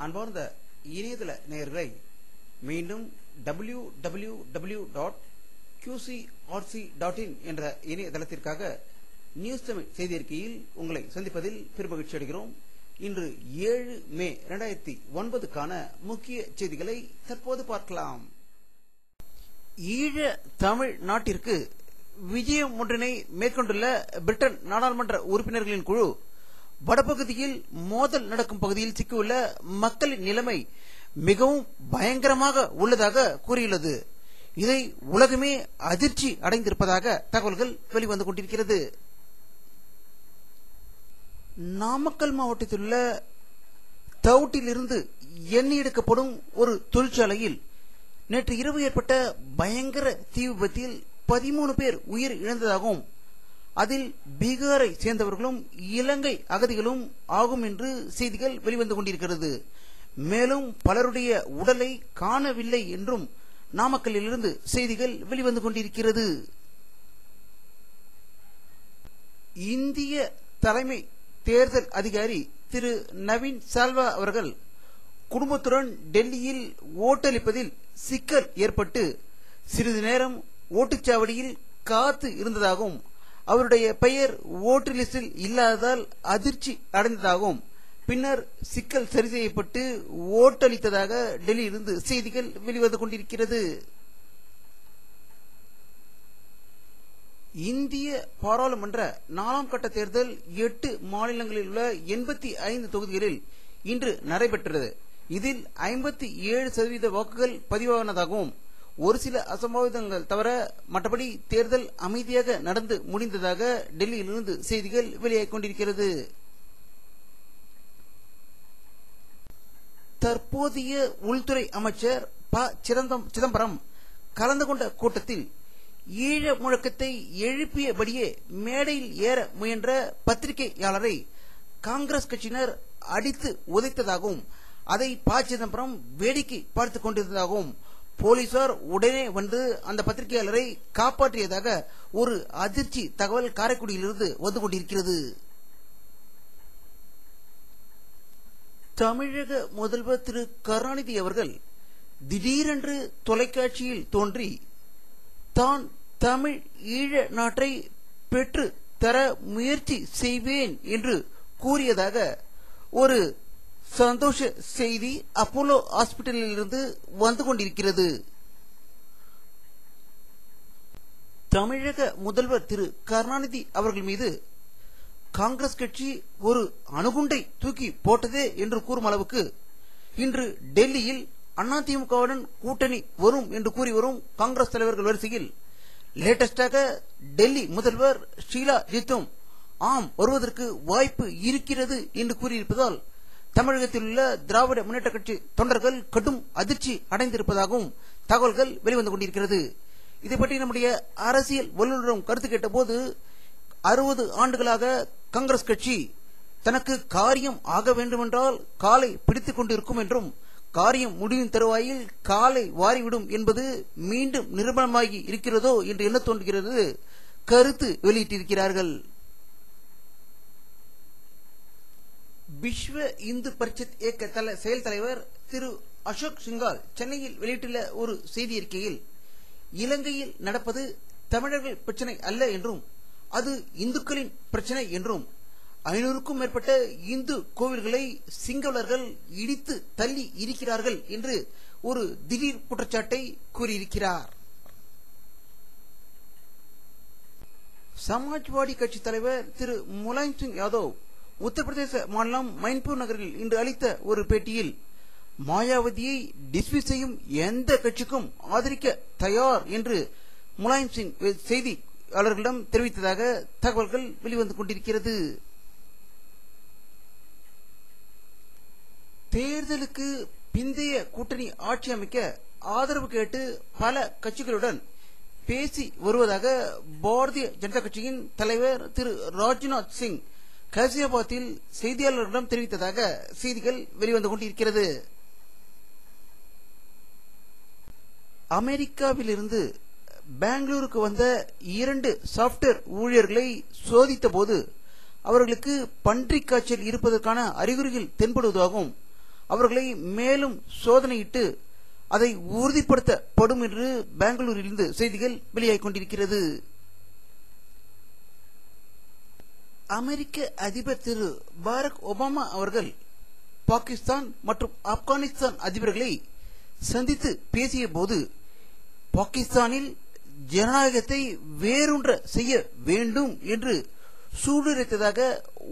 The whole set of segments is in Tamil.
அன்பார்ந்த இணையதள நேயர்களை மீண்டும் www.qcrc.in என்ற இணையதளத்திற்காக நியூஸ் தமிழ் செய்தி அறிக்கையில் உங்களை சந்திப்பதில் பெருமகிழ்ச்சி அடைகிறோம். இன்று 7 மே 2009க்கான முக்கிய செய்திகளை தற்போது பார்க்கலாம். ஈழ தமிழ் நாட்டிற்கு விஜயம் ஒன்றினை மேற்கொண்டுள்ள பிரிட்டன் நாடாளுமன்ற உறுப்பினர்களின் குழு வடபகுதியில் மோதல் நடக்கும் பகுதியில் சிக்கியுள்ள மக்களின் நிலைமை மிகவும் பயங்கரமாக உள்ளதாக கூறியுள்ளது. இதை உலகமே அதிர்ச்சி அடைந்திருப்பதாக தகவல்கள் வெளிவந்து கொண்டிருக்கிறது. நாமக்கல் மாவட்டத்தில் உள்ள தவுட்டிலிருந்து எண்ணெய் எடுக்கப்படும் ஒரு தொழிற்சாலையில் நேற்று இரவு ஏற்பட்ட பயங்கர தீ விபத்தில் 13 பேர் உயிர் இழந்ததாகவும் அதில் பீகாரை சேர்ந்தவர்களும் இலங்கை அகதிகளும் ஆகும் என்று செய்திகள் வெளிவந்து கொண்டிருக்கிறது. மேலும் பலருடைய உடலை காணவில்லை என்றும் நாமக்கல்லிலிருந்து செய்திகள் வெளிவந்து கொண்டிருக்கிறது. இந்திய தலைமை தேர்தல் அதிகாரி திரு நவீன் சால்வா அவர்கள் குடும்பத்துடன் டெல்லியில் ஓட்டளிப்பதில் சிக்கல் ஏற்பட்டு சிறிது நேரம் ஓட்டுச்சாவடியில் காத்து இருந்ததாகவும் அவருடைய பெயர் ஓட்டு லிஸ்டில் இல்லாததால் அதிர்ச்சி அடைந்ததாகவும் பின்னர் சிக்கல் சரி செய்யப்பட்டு ஓட்டளித்ததாக டெல்லியிலிருந்து செய்திகள் வெளிவந்து கொண்டிருக்கிறது. இந்திய பாராளுமன்ற 4ஆம் கட்ட தேர்தல் 8 மாநிலங்களில் உள்ள 85 தொகுதிகளில் இன்று நடைபெற்றது. இதில் 57% வாக்குகள் பதிவானதாகவும் ஒரு சில அசம்பாவிதங்கள் தவிர மற்றபடி தேர்தல் அமைதியாக நடந்து முடிந்ததாக டெல்லியிலிருந்து செய்திகள் வெளியாகிக் கொண்டிருக்கிறது. தற்போதைய உள்துறை அமைச்சர் ப சிதம்பரம் கலந்து கொண்ட கூட்டத்தில் ஈழ முழக்கத்தை எழுப்பியபடியே மேடையில் ஏற முயன்ற பத்திரிகையாளரை காங்கிரஸ் கட்சியினர் அடித்து உதைத்ததாகவும் அதை ப சிதம்பரம் வேடிக்கை பார்த்துக் கொண்டிருந்ததாகவும் போலீசார் உடனே வந்து அந்த பத்திரிகையாளரை காப்பாற்றியதாக ஒரு அதிர்ச்சி தகவல் காரைக்குடியிலிருந்து வந்து கொண்டிருக்கிறது. தமிழக முதல்வர் திரு கருணாநிதி அவர்கள் திடீரென்று தொலைக்காட்சியில் தோன்றி தான் தமிழ் ஈழ நாட்டை பெற்று தர முயற்சி செய்வேன் என்று கூறியதாக ஒரு சந்தோஷ செய்தி அப்போலோ ஹாஸ்பிட்டலில் இருந்து வந்து கொண்டிருக்கிறது. தமிழக முதல்வர் திரு கருணாநிதி அவர்கள் மீது காங்கிரஸ் கட்சி ஒரு அணுகுண்டை தூக்கி போட்டதே என்று கூறும் அளவுக்கு இன்று டெல்லியில் அதிமுகவுடன் கூட்டணி வரும் என்று கூறி வரும் காங்கிரஸ் தலைவர்கள் வரிசையில் லேட்டஸ்டாக டெல்லி முதல்வர் ஷீலா ஜித்தும் ஆம் வருவதற்கு வாய்ப்பு இருக்கிறது என்று கூறியிருப்பதால் தமிழகத்தில் உள்ள திராவிட முன்னேற்ற கட்சி தொண்டர்கள் கடும் அதிர்ச்சி அடைந்திருப்பதாகவும் தகவல்கள் வெளிவந்து கொண்டிருக்கிறது. இதை பற்றி நம்முடைய அரசியல் வல்லுநரும் கருத்து கேட்ட போது 60 ஆண்டுகளாக காங்கிரஸ் கட்சி தனக்கு காரியம் ஆக வேண்டுமென்றால் காலை பிடித்துக் கொண்டிருக்கும் என்றும் காரியம் முடியும் தருவாயில் காலை வாரிவிடும் என்பது மீண்டும் நிரூபணமாகி இருக்கிறதோ என்று என்ன தோன்றுகிறது கருத்து வெளியிட்டிருக்கிறார்கள். விஸ்வ இந்து பரிஷத் இயக்க செயல் தலைவர் திரு அசோக் சிங்கால் சென்னையில் வெளியிட்டுள்ள ஒரு செய்தி அறிக்கையில் இலங்கையில் நடப்பது தமிழர்கள் பிரச்சனை அல்ல என்றும் அது இந்துக்களின் பிரச்சனை என்றும் 500க்கும் மேற்பட்ட இந்து கோவில்களை சிங்களர்கள் இடித்து தள்ளி இருக்கிறார்கள் என்று ஒரு திடீர் குற்றச்சாட்டை கூறியிருக்கிறார். சமாஜ்வாடி கட்சி தலைவர் திரு முலாயம் சிங் யாதவ் உத்தரப்பிரதேச மாநிலம் மைன்பூர் நகரில் இன்று அளித்த ஒரு பேட்டியில் மாயாவதியை டிஸ்மிஸ் செய்யும் எந்த கட்சிக்கும் ஆதரிக்க தயார் என்று முலாயம் சிங் செய்தியாளர்களிடம் தெரிவித்ததாக தகவல்கள் வெளிவந்து கொண்டிருக்கிறது. தேர்தலுக்கு பிந்தைய கூட்டணி ஆட்சி அமைக்க ஆதரவு கேட்டு பல கட்சிகளுடன் பேசி வருவதாக பாரதிய ஜனதா கட்சியின் தலைவர் திரு ராஜ்நாத் சிங் காசியாபாத்தில் செய்தியாளர்களிடம் தெரிவித்ததாக செய்திகள் வெளிவந்து கொண்டிருக்கிறது. அமெரிக்காவிலிருந்து பெங்களூருக்கு வந்த 2 சாப்ட்வேர் ஊழியர்களை சோதித்த போது அவர்களுக்கு பன்றிக் காய்ச்சல் இருப்பதற்கான அறிகுறிகள் தென்படுவதாகவும் அவர்களை மேலும் சோதனையிட்டு அதை உறுதிப்படுத்தப்படும் என்று பெங்களூரிலிருந்து செய்திகள் வெளியாகிக் கொண்டிருக்கிறது. அமெரிக்க அதிபர் திரு பாரக் ஒபாமா அவர்கள் பாகிஸ்தான் மற்றும் ஆப்கானிஸ்தான் அதிபர்களை சந்தித்து பேசிய போது பாகிஸ்தானில் ஜனநாயகத்தை வேரூன்ற செய்ய வேண்டும் என்று சூளுரைத்ததாக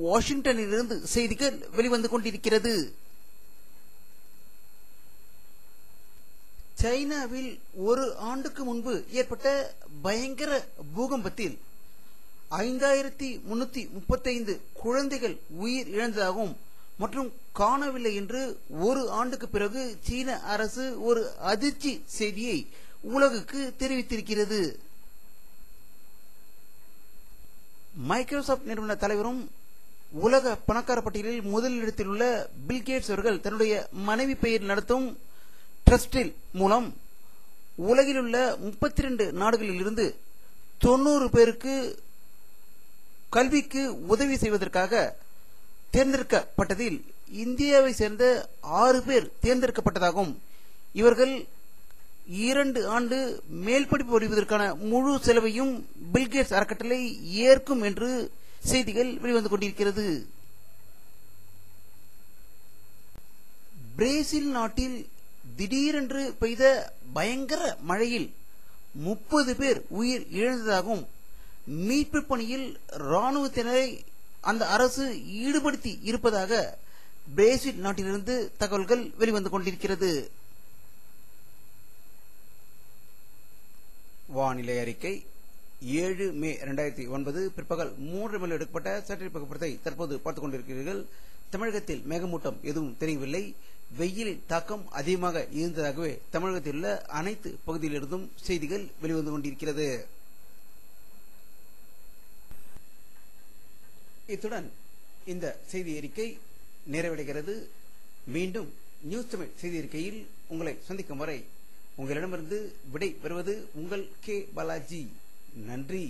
வாஷிங்டனிலிருந்து செய்திகள் வெளிவந்து கொண்டிருக்கிறது. சைனாவில் ஒரு ஆண்டுக்கு முன்பு ஏற்பட்ட பயங்கர பூகம்பத்தில் 5335 குழந்தைகள் உயிர் இழந்ததாகவும் மற்றும் காணவில்லை என்று ஒரு ஆண்டுக்கு பிறகு சீன அரசு ஒரு அதிர்ச்சி செய்தியை உலகுக்கு தெரிவித்திருக்கிறது. மைக்ரோசாப்ட் நிறுவன தலைவரும் உலக பணக்கார பட்டியலில் முதலிடத்தில் உள்ள பில்கேட்ஸ் அவர்கள் தன்னுடைய மனைவி பெயர் நடத்தும் ட்ரஸ்டில் மூலம் உலகில் உள்ள 32 நாடுகளில் இருந்து 90 பேருக்கு கல்விக்கு உதவி செய்வதற்காக தேர்ந்தெடுக்கப்பட்டதில் இந்தியாவை சேர்ந்த 6 பேர் தேர்ந்தெடுக்கப்பட்டதாகவும் இவர்கள் 2 ஆண்டு மேல் படிப்பு படிப்பதற்கான முழு செலவையும் பில்கேட்ஸ் அறக்கட்டளை ஏற்கும் என்று செய்திகள் வெளிவந்து கொண்டிருக்கிறது. பிரேசில் நாட்டில் திடீரென்று பெய்த பயங்கர மழையில் 30 பேர் உயிர் இழந்ததாகவும் மீட்பு பணியில் ராணுவத்தினரை அந்த அரசு ஈடுபடுத்தி இருப்பதாக பிரேசில் நாட்டிலிருந்து தகவல்கள் வெளிவந்து கொண்டிருக்கிறது. வானிலை அறிக்கை 7 மே 2009 பிற்பகல் 3 மணி எடுக்கப்பட்ட சேட்டலைட் புகைப்படத்தை தற்போது பார்த்துக் கொண்டிருக்கிறீர்கள். தமிழகத்தில் மேகமூட்டம் எதுவும் தெரியவில்லை. வெயிலின் தாக்கம் அதிகமாக இருந்ததாகவே தமிழகத்தில் உள்ள அனைத்து பகுதியிலிருந்தும் செய்திகள் வெளிவந்து கொண்டிருக்கிறது. இத்துடன் இந்த செய்தி அறிக்கை நிறைவடைகிறது. மீண்டும் நியூஸ் தமிழ் செய்தி அறிக்கையில் உங்களை சந்திக்கும் வரை உங்களிடமிருந்து விடை பெறுவது உங்கள் கே பாலாஜி. நன்றி.